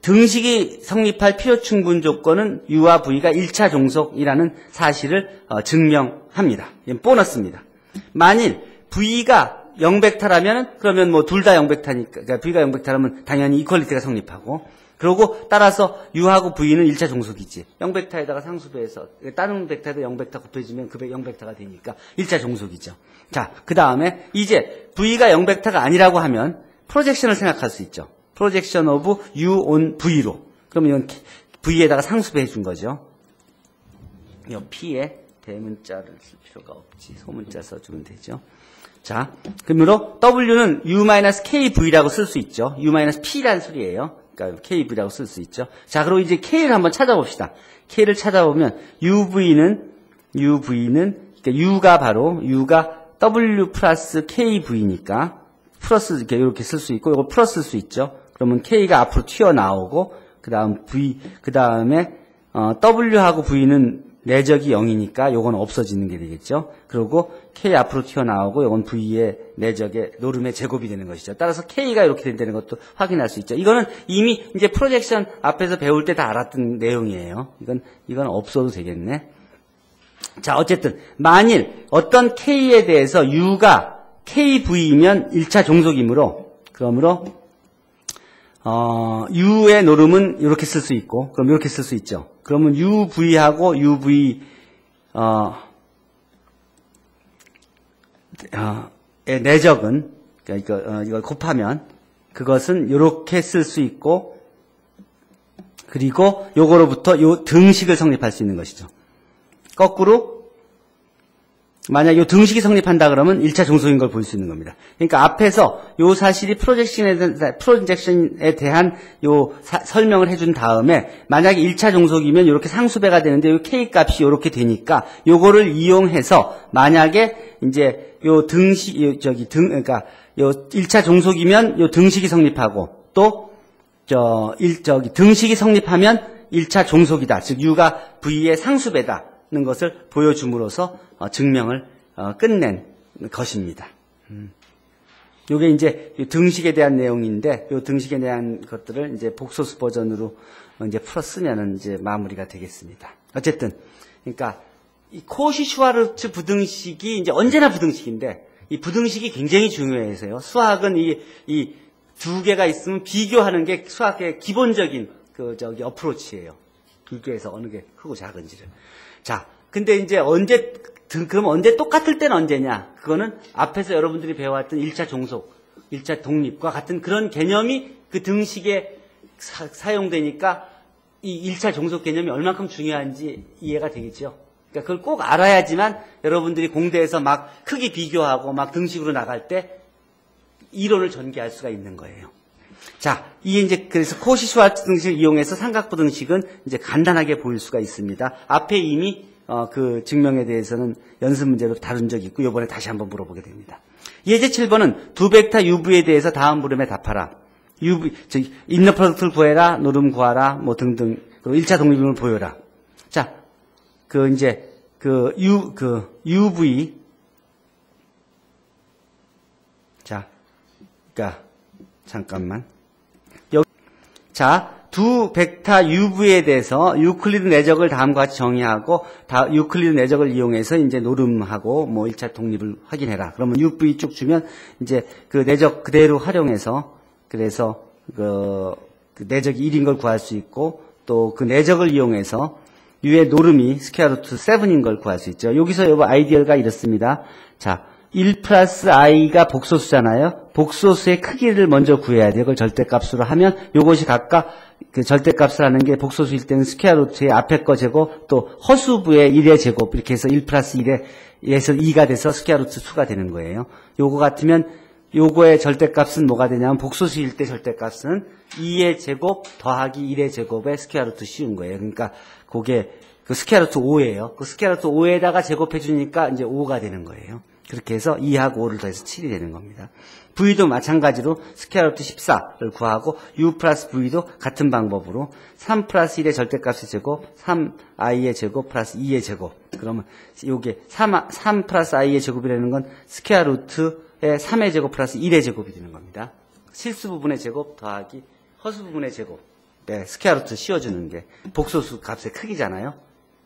등식이 성립할 필요 충분 조건은 U와 V가 1차 종속이라는 사실을 증명합니다. 이건 보너스입니다. 만일 V가 0벡터라면 그러면 뭐 둘 다 0벡터니까 그러니까 V가 0벡터라면 당연히 이퀄리티가 성립하고 그러고 따라서 U하고 V는 1차 종속이지. 0벡터에다가 상수배해서 다른 벡터에다 0벡터 곱해주면 그 0벡터가 되니까 1차 종속이죠. 자, 그 다음에 이제 V가 0벡터가 아니라고 하면 프로젝션을 생각할 수 있죠. 프로젝션 오브 U on V로. 그럼 이건 V에다가 상수배해 준 거죠. 이 P에 대문자를 쓸 필요가 없지. 소문자 써주면 되죠. 자, 그러므로 W는 U-KV라고 쓸 수 있죠. U-P라는 소리예요. 그러니까 KV라고 쓸 수 있죠. 자, 그리고 이제 K를 한번 찾아봅시다. K를 찾아보면 UV는 그러니까 U가 바로 U가 W 플러스 KV니까 플러스 이렇게 쓸 수 있고 이거 플러스 쓸 수 있죠. 그러면 K가 앞으로 튀어나오고 그다음 V 그다음에 W하고 V는 내적이 0이니까 요건 없어지는 게 되겠죠. 그리고 K 앞으로 튀어나오고 요건 V의 내적의 노름의 제곱이 되는 것이죠. 따라서 K가 이렇게 된다는 것도 확인할 수 있죠. 이거는 이미 이제 프로젝션 앞에서 배울 때 다 알았던 내용이에요. 이건 없어도 되겠네. 자, 어쨌든 만일 어떤 K에 대해서 U가 KV이면 1차 종속이므로 그러므로 U의 노름은 이렇게 쓸 수 있고, 그럼 이렇게 쓸 수 있죠. 그러면 UV하고 UV, 의 내적은, 그러니까 이걸 곱하면, 그것은 이렇게 쓸 수 있고, 그리고 요거로부터 요 등식을 성립할 수 있는 것이죠. 거꾸로, 만약 요 등식이 성립한다 그러면 1차 종속인 걸 볼 수 있는 겁니다. 그러니까 앞에서 요 사실이 프로젝션에 대한 요 설명을 해준 다음에 만약에 1차 종속이면 이렇게 상수배가 되는데 요 K 값이 이렇게 되니까 요거를 이용해서 만약에 이제 요 등식, 그러니까 요 1차 종속이면 요 등식이 성립하고 또 등식이 성립하면 1차 종속이다. 즉 U가 V의 상수배다는 것을 보여줌으로써 증명을 끝낸 것입니다. 요게 이제 등식에 대한 내용인데, 요 등식에 대한 것들을 이제 복소수 버전으로 이제 풀었으면은 이제 마무리가 되겠습니다. 어쨌든, 그러니까 이 코시-슈와르츠 부등식이 이제 언제나 부등식인데, 이 부등식이 굉장히 중요해서요. 수학은 이 두 개가 있으면 비교하는 게 수학의 기본적인 어프로치예요. 비교해서 어느 게 크고 작은지를. 자, 근데 이제 그럼 언제 똑같을 때는 언제냐? 그거는 앞에서 여러분들이 배워왔던 1차 종속, 1차 독립과 같은 그런 개념이 그 등식에 사용되니까 이 1차 종속 개념이 얼만큼 중요한지 이해가 되겠죠. 그러니까 그걸 꼭 알아야지만 여러분들이 공대에서 막 크기 비교하고 막 등식으로 나갈 때 이론을 전개할 수가 있는 거예요. 자, 이게 이제 그래서 코시-슈와르츠 등식을 이용해서 삼각부 등식은 이제 간단하게 보일 수가 있습니다. 앞에 이미 그 증명에 대해서는 연습 문제로 다룬 적이 있고 이번에 다시 한번 물어보게 됩니다. 예제 7번은 두 벡터 UV에 대해서 다음 물음에 답하라. 인너 프로덕트를 구해라, 노름 구하라, 뭐 등등. 그리고 1차 독립임을 보여라. 자, UV. 자, 그러니까 잠깐만. 자, 두 벡터 UV에 대해서 유클리드 내적을 다음과 같이 정의하고 유클리드 내적을 이용해서 이제 노름하고 뭐 1차 독립을 확인해라. 그러면 UV 쭉 주면 이제 그 내적 그대로 활용해서 그래서 그 내적이 1인 걸 구할 수 있고 또 그 내적을 이용해서 U의 노름이 스퀘어 루트 7인 걸 구할 수 있죠. 여기서 여보 아이디어가 이렇습니다. 자, 1 플러스 i가 복소수잖아요. 복소수의 크기를 먼저 구해야 돼요. 그걸 절대값으로 하면 이것이 각각 그 절대값을 하는 게 복소수일 때는 스퀘어 루트의 앞에 거 제곱 또 허수부의 1의 제곱 이렇게 해서 1 플러스 1에서 2가 돼서 스퀘어 루트 2가 되는 거예요. 요거 같으면 요거의 절대값은 뭐가 되냐면 복소수일 때 절대값은 2의 제곱 더하기 1의 제곱의 스퀘어 루트 씌운 거예요. 그러니까 그게 그 스퀘어 루트 5예요. 그 스퀘어 루트 5에다가 제곱해 주니까 이제 5가 되는 거예요. 그렇게 해서 2하고 5를 더해서 7이 되는 겁니다. V도 마찬가지로 스퀘어 루트 14를 구하고 U 플러스 V도 같은 방법으로 3 플러스 1의 절대값의 제곱, 3i의 제곱 플러스 2의 제곱. 그러면 요게 3 플러스 i의 제곱이라는 건 스퀘어 루트의 3의 제곱 플러스 1의 제곱이 되는 겁니다. 실수 부분의 제곱 더하기 허수 부분의 제곱. 네, 스퀘어 루트 씌워주는 게 복소수 값의 크기잖아요.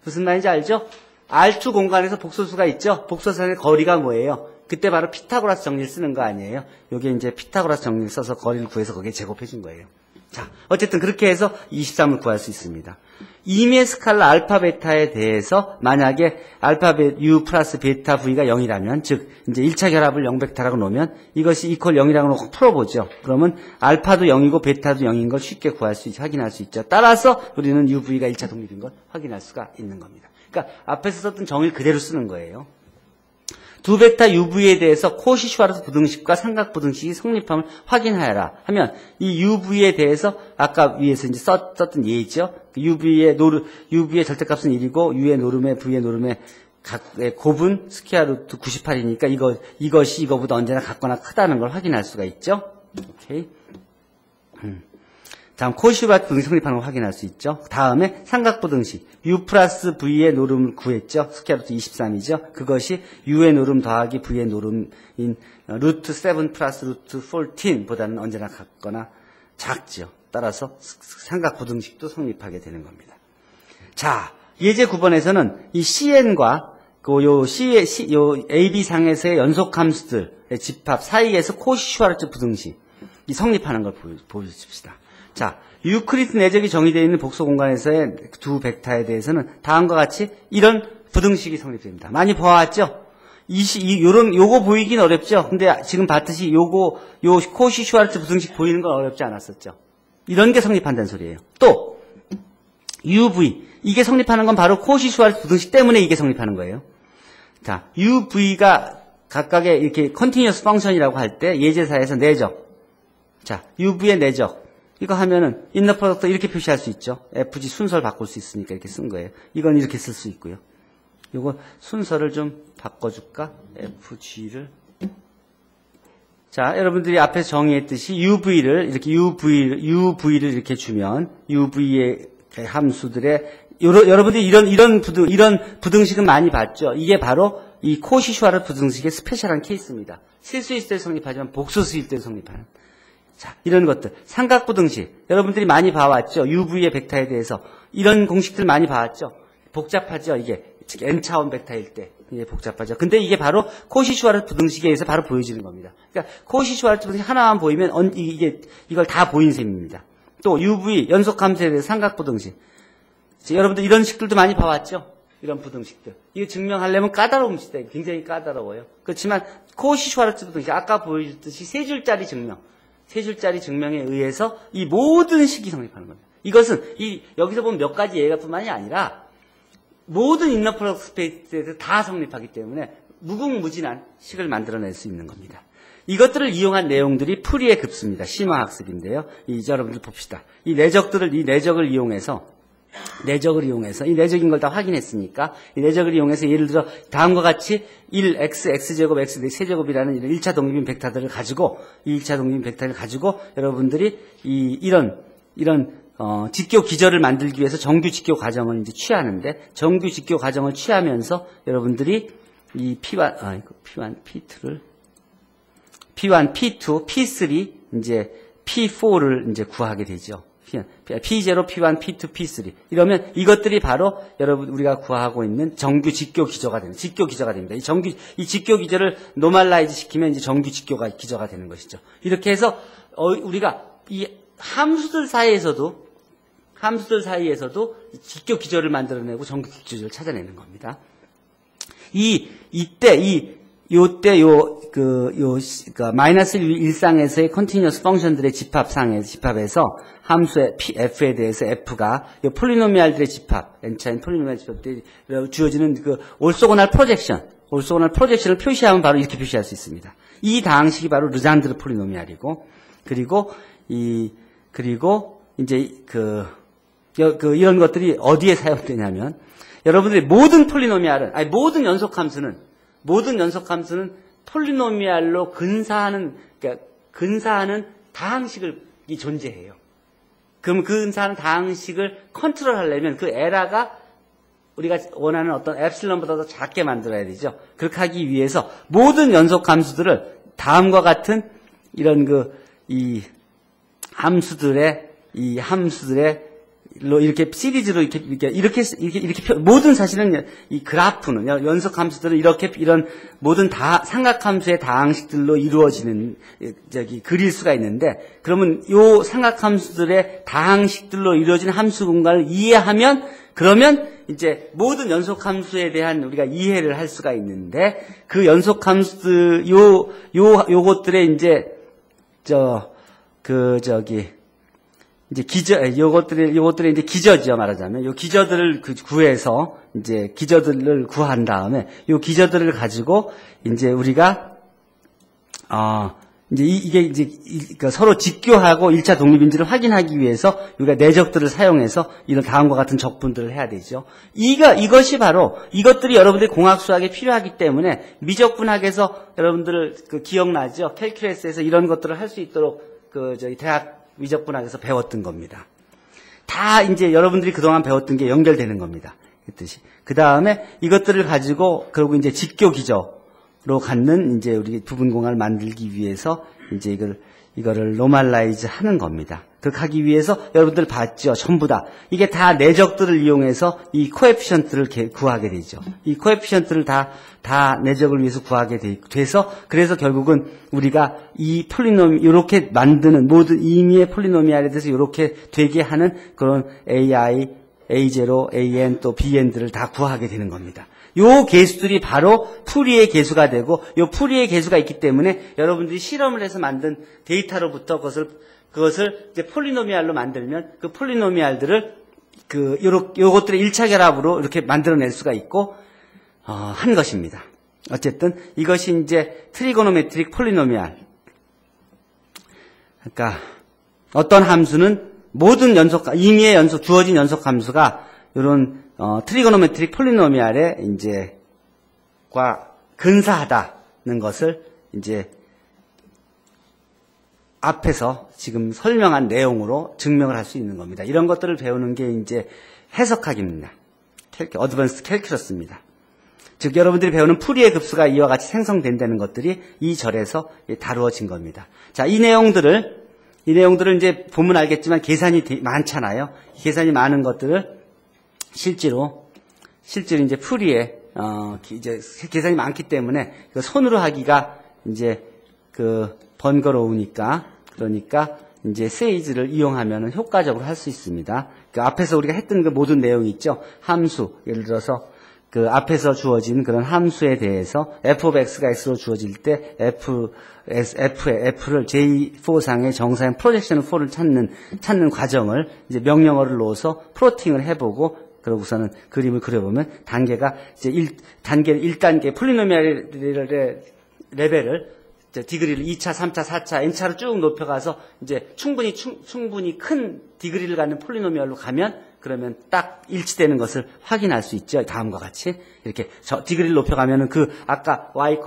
무슨 말인지 알죠? R2 공간에서 복소수가 있죠? 복소수의 거리가 뭐예요? 그때 바로 피타고라스 정리를 쓰는 거 아니에요? 요게 이제 피타고라스 정리를 써서 거리를 구해서 거기에 제곱해 준 거예요. 자, 어쨌든 그렇게 해서 23을 구할 수 있습니다. 임의 스칼라 알파 베타에 대해서 만약에 알파 U 플러스 베타 V가 0이라면, 즉 이제 1차 결합을 0베타라고 놓으면 이것이 이퀄 0이라고 놓고 풀어보죠. 그러면 알파도 0이고 베타도 0인 걸 쉽게 확인할 수 있죠. 따라서 우리는 UV가 1차 독립인 걸 확인할 수가 있는 겁니다. 그러니까 앞에서 썼던 정의를 그대로 쓰는 거예요. 두 베타 UV에 대해서 코시 슈와르츠 부등식과 삼각 부등식이 성립함을 확인하여라 하면 이 UV에 대해서 아까 위에서 이제 썼던 예죠. UV의 절대값은 1이고 U의 노름에 V의 노름에 각의 곱은 스퀘어 루트 98이니까 이것이 이거보다 언제나 같거나 크다는 걸 확인할 수가 있죠. 오케이. 다음 코시 슈와르츠 부등식 성립하는 걸 확인할 수 있죠. 다음에 삼각부등식 U 플러스 V의 노름을 구했죠. 스퀘어 루트 23이죠. 그것이 U의 노름 더하기 V의 노름인 루트 7 플러스 루트 14보다는 언제나 같거나 작죠. 따라서 삼각부등식도 성립하게 되는 겁니다. 자, 예제 9번에서는 이 CN과 요 AB 상에서의 연속 함수들의 집합 사이에서 코시 슈와르츠 부등식이 성립하는 걸 보여줍시다. 자, 유클리드 내적이 정의되어 있는 복소 공간에서의 두 벡터에 대해서는 다음과 같이 이런 부등식이 성립됩니다. 많이 보아왔죠? 요거 보이긴 어렵죠? 근데 지금 봤듯이 요 코시 슈와르츠 부등식 보이는 건 어렵지 않았었죠? 이런 게 성립한다는 소리예요. 또, UV. 이게 성립하는 건 바로 코시 슈와르츠 부등식 때문에 이게 성립하는 거예요. 자, UV가 각각의 이렇게 컨티뉴어스 펑션이라고 할 때 예제사에서 내적. 자, UV의 내적. 이거 하면은 인너 프로덕트 이렇게 표시할 수 있죠. FG 순서를 바꿀 수 있으니까 이렇게 쓴 거예요. 이건 이렇게 쓸 수 있고요. 이거 순서를 좀 바꿔줄까? FG를. 자, 여러분들이 앞에서 정의했듯이 UV를 UV를 이렇게 주면 UV의 함수들의 여러분들이 이런 부등식은 많이 봤죠. 이게 바로 이 코시 슈와르츠 부등식의 스페셜한 케이스입니다. 실수일 때 성립하지만 복소수일 때 성립하는. 자, 이런 것들. 삼각부등식. 여러분들이 많이 봐왔죠? UV의 벡터에 대해서. 이런 공식들 많이 봐왔죠? 복잡하죠? 이게. 즉, N차원 벡터일 때. 이게 복잡하죠. 근데 이게 바로 코시 슈와르츠 부등식에 의해서 바로 보여지는 겁니다. 그러니까, 코시 슈와르츠 부등식 하나만 보이면, 이걸 다 보인 셈입니다. 또, UV, 연속함수에 대해서 삼각부등식. 여러분들 이런 식들도 많이 봐왔죠? 이런 부등식들. 이거 증명하려면 까다로움시다. 굉장히 까다로워요. 그렇지만, 코시 슈와르츠 부등식. 아까 보여줬듯이 세 줄짜리 증명에 의해서 이 모든 식이 성립하는 겁니다. 이것은 여기서 보면 몇 가지 예가 뿐만이 아니라 모든 인너 프로덕트 스페이스에서 다 성립하기 때문에 무궁무진한 식을 만들어낼 수 있는 겁니다. 이것들을 이용한 내용들이 풀이의 급수입니다. 심화학습인데요. 여러분들 봅시다. 이 내적을 이용해서 이 내적인 걸 다 확인했으니까 이 내적을 이용해서 예를 들어 다음과 같이 1x, x제곱, x 세제곱이라는 이런 1차 독립인 벡터들을 가지고 이 1차 독립인 벡터를 가지고 여러분들이 이런 직교 기저를 만들기 위해서 정규 직교 과정을 이제 취하는데 정규 직교 과정을 취하면서 여러분들이 이 P1, P2를 P1, P2, P3 이제 P4를 이제 구하게 되죠. P0, P1, P2, P3. 이러면 이것들이 바로 여러분 우리가 구하고 있는 정규 직교 기저가 됩니다. 이 직교 기저를 노멀라이즈 시키면 이제 정규 기저가 되는 것이죠. 이렇게 해서 우리가 이 함수들 사이에서도 직교 기저를 만들어내고 정규 기저를 찾아내는 겁니다. 마이너스 1상에서의 컨티뉴어스 펑션들의 집합에서 함수의 f에 대해서 f가 이 폴리노미알들의 집합, n차인 폴리노미알 집합들이 주어지는 올소고날 프로젝션을 표시하면 바로 이렇게 표시할 수 있습니다. 이 다항식이 바로 르잔드르 폴리노미알이고, 그리고 이제 이런 것들이 어디에 사용되냐면, 여러분들이 모든 연속함수는 모든 연속함수는 폴리노미알로 근사하는, 그러니까 근사하는 다항식이 존재해요. 그럼 그 근사하는 다항식을 컨트롤하려면 그 에라가 우리가 원하는 어떤 엡실론보다 더 작게 만들어야 되죠. 그렇게 하기 위해서 모든 연속함수들을 다음과 같은 이런 이 함수들의 이렇게 시리즈로 이렇게 모든 사실은 이 그래프는 연속함수들은 이렇게 이런 모든 삼각함수의 다항식들로 이루어지는 그릴 수가 있는데, 그러면 요 삼각함수들의 다항식들로 이루어진 함수 공간을 이해하면 그러면 이제 모든 연속함수에 대한 우리가 이해를 할 수가 있는데, 그 연속함수들 요것들의 이제 이제 요것들의 이제 기저죠, 말하자면. 요 기저들을 구해서, 이제 기저들을 구한 다음에, 요 기저들을 가지고, 이제 우리가, 이게 서로 직교하고 1차 독립인지를 확인하기 위해서 우리가 내적들을 사용해서 이런 다음과 같은 적분들을 해야 되죠. 이것이 바로, 이것들이 여러분들이 공학수학에 필요하기 때문에 미적분학에서 여러분들 기억나죠? 캘큘러스에서 이런 것들을 할 수 있도록 대학 미적분학에서 배웠던 겁니다. 다 이제 여러분들이 그동안 배웠던 게 연결되는 겁니다. 그 뜻이. 그 다음에 이것들을 가지고, 그리고 이제 직교 기저로 갖는 이제 우리 부분공학을 만들기 위해서 이제 이거를 노멀라이즈 하는 겁니다. 그렇게 하기 위해서 여러분들 봤죠? 전부 다. 이게 다 내적들을 이용해서 이 코에피션트를 구하게 되죠. 이 코에피션트를 다 내적을 위해서 구하게 돼서, 그래서 결국은 우리가 이 이렇게 만드는 모든 임의의 폴리노미알에 대해서 이렇게 되게 하는 그런 AI, A0, AN 또 BN들을 다 구하게 되는 겁니다. 요 개수들이 바로 풀이의 개수가 되고, 요 풀이의 개수가 있기 때문에 여러분들이 실험을 해서 만든 데이터로부터 그것을 이제 폴리노미알로 만들면 그 폴리노미알들을 요것들의 1차 결합으로 이렇게 만들어낼 수가 있고, 한 것입니다. 어쨌든 이것이 이제 트리고노메트릭 폴리노미알. 그러니까 어떤 함수는 모든 임의의 주어진 연속 함수가 이런 트리고노메트릭 폴리노미알에 근사하다는 것을 이제 앞에서 지금 설명한 내용으로 증명을 할 수 있는 겁니다. 이런 것들을 배우는 게 이제 해석학입니다. 어드밴스드 캘큘러스입니다. 즉 여러분들이 배우는 풀이의 급수가 이와 같이 생성된다는 것들이 이 절에서 다루어진 겁니다. 자, 이 내용들을 이제 보면 알겠지만 계산이 많잖아요. 계산이 많은 것들을 실제로 이제 풀이에 이제 계산이 많기 때문에 손으로 하기가 이제 번거로우니까, 그러니까 이제 세이지를 이용하면 효과적으로 할 수 있습니다. 앞에서 우리가 했던 그 모든 내용이 있죠. 함수, 예를 들어서 앞에서 주어진 그런 함수에 대해서 f of x가 x로 주어질 때 f를 J4상의 정사형 프로젝션 4를 찾는 과정을 이제 명령어를 넣어서 플로팅을 해보고, 그러고서는 그림을 그려보면 단계가 이제 1단계 폴리노미알 레벨을 디그리를 2차, 3차, 4차, n차로 쭉 높여가서 이제 충분히 큰 디그리를 갖는 폴리노미알로 가면, 그러면 딱 일치되는 것을 확인할 수 있죠. 다음과 같이 이렇게 디그리를 높여가면은 아까 y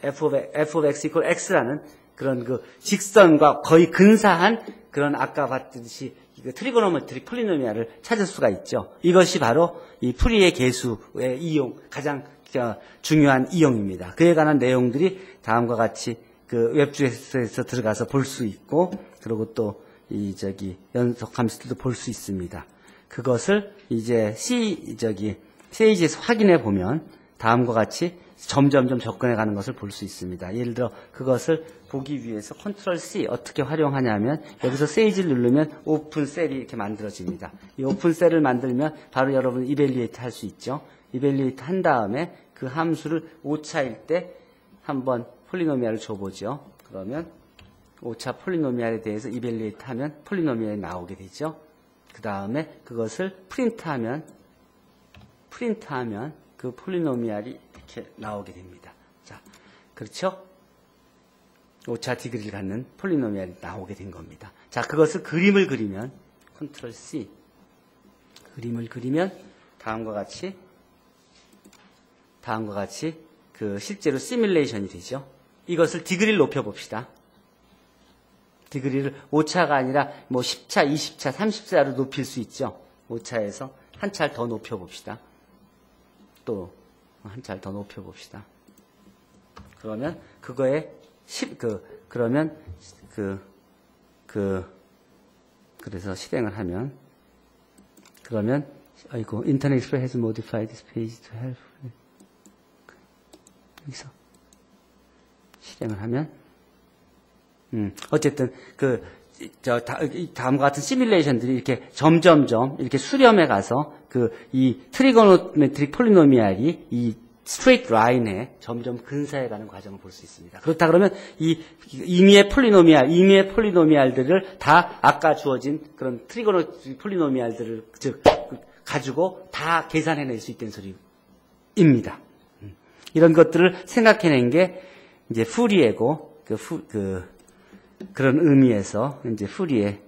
f of x x라는 그런 직선과 거의 근사한 그런 아까 봤듯이 트리고노메트릭 폴리노미알을 찾을 수가 있죠. 이것이 바로 이 풀이의 개수의 가장 중요한 이용입니다. 그에 관한 내용들이 다음과 같이 웹주에서 들어가서 볼 수 있고, 그리고 또 연속 함수들도 볼 수 있습니다. 그것을 이제 세이지에서 확인해 보면 다음과 같이 점점점 접근해 가는 것을 볼 수 있습니다. 예를 들어 그것을 보기 위해서 컨트롤 C 어떻게 활용하냐면, 여기서 세이지를 누르면 오픈 셀이 이렇게 만들어집니다. 이 오픈 셀을 만들면 바로 여러분 이벨리에이트 할 수 있죠. 이벨리에이트 한 다음에 그 함수를 5차일 때 한번 폴리노미알을 줘보죠. 그러면 5차 폴리노미알에 대해서 이벨리에이트 하면 폴리노미알이 나오게 되죠. 그 다음에 그것을 프린트하면 그 폴리노미알이 이렇게 나오게 됩니다. 자, 그렇죠? 5차 디그리를 갖는 폴리노미알이 나오게 된 겁니다. 자, 그것을 그림을 그리면 컨트롤 C 다음과 같이 그 실제로 시뮬레이션이 되죠. 이것을 디그리를 높여봅시다. 디그리를 5차가 아니라 뭐 10차, 20차, 30차로 높일 수 있죠. 5차에서 한 차를 더 높여봅시다. 또 한 차를 더 높여봅시다. 그러면 그거에 그래서 실행을 하면 그러면 아이고 Internet Explorer has modified this page to help 여기서 실행을 하면 어쨌든 다음과 같은 시뮬레이션들이 이렇게 점점점 이렇게 수렴해 가서 이 트리고노메트릭 폴리노미알이 이 스트레이트 라인에 점점 근사해가는 과정을 볼 수 있습니다. 그렇다 그러면 이 임의의 폴리노미알들을 다 아까 주어진 그런 트리고노메트릭 폴리노미알들을 가지고 다 계산해낼 수 있다는 소리입니다. 이런 것들을 생각해낸 게 이제 푸리에고 그런 의미에서 이제 푸리에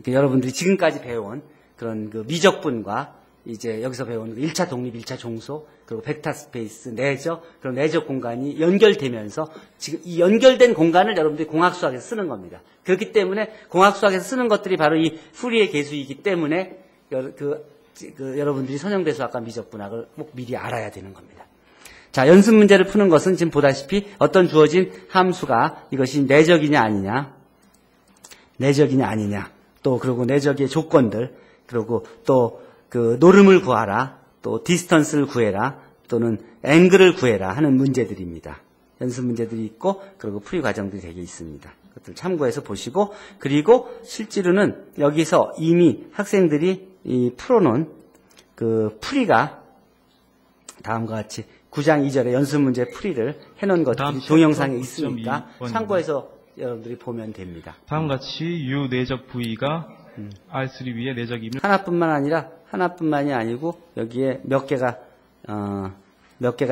여러분들이 지금까지 배운 그런 그 미적분과 이제 여기서 배운 1차 독립, 1차 종소, 그리고 벡터 스페이스, 내적, 그런 내적 공간이 연결되면서 지금 이 연결된 공간을 여러분들이 공학수학에서 쓰는 겁니다. 그렇기 때문에 공학수학에서 쓰는 것들이 바로 이 푸리에 계수이기 때문에 여러분들이 선형대수학과 미적분학을 꼭 미리 알아야 되는 겁니다. 자, 연습 문제를 푸는 것은 지금 보다시피 어떤 주어진 함수가 이것이 내적이냐 아니냐, 또 그리고 내적의 조건들, 그리고 또 그 노름을 구하라, 또 디스턴스를 구해라, 또는 앵글을 구해라 하는 문제들입니다. 연습 문제들이 있고, 그리고 풀이 과정들이 되게 있습니다. 그것들 참고해서 보시고, 그리고 실제로는 여기서 이미 학생들이 풀어놓은 그 풀이가 다음과 같이 9장 2절의 연습 문제 풀이를 해놓은 것들이 동영상에 있으니까 참고해서 여러분들이 보면 됩니다. 다음과 같이 U 내적 부위가 R3 위에 내적이면 하나뿐만이 아니고 여기에 몇 개가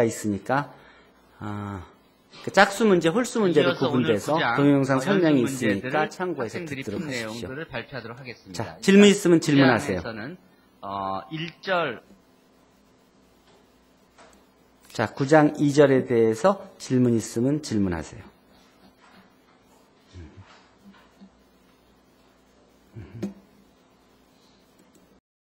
있으니까 그 짝수 문제, 홀수 문제로 구분돼서 동영상 설명이 있으니까 참고해서 듣도록 하십시오. 발표하도록 하겠습니다. 자, 질문 있으면 질문하세요. 1절 자, 9장 2절에 대해서 질문 있으면 질문하세요.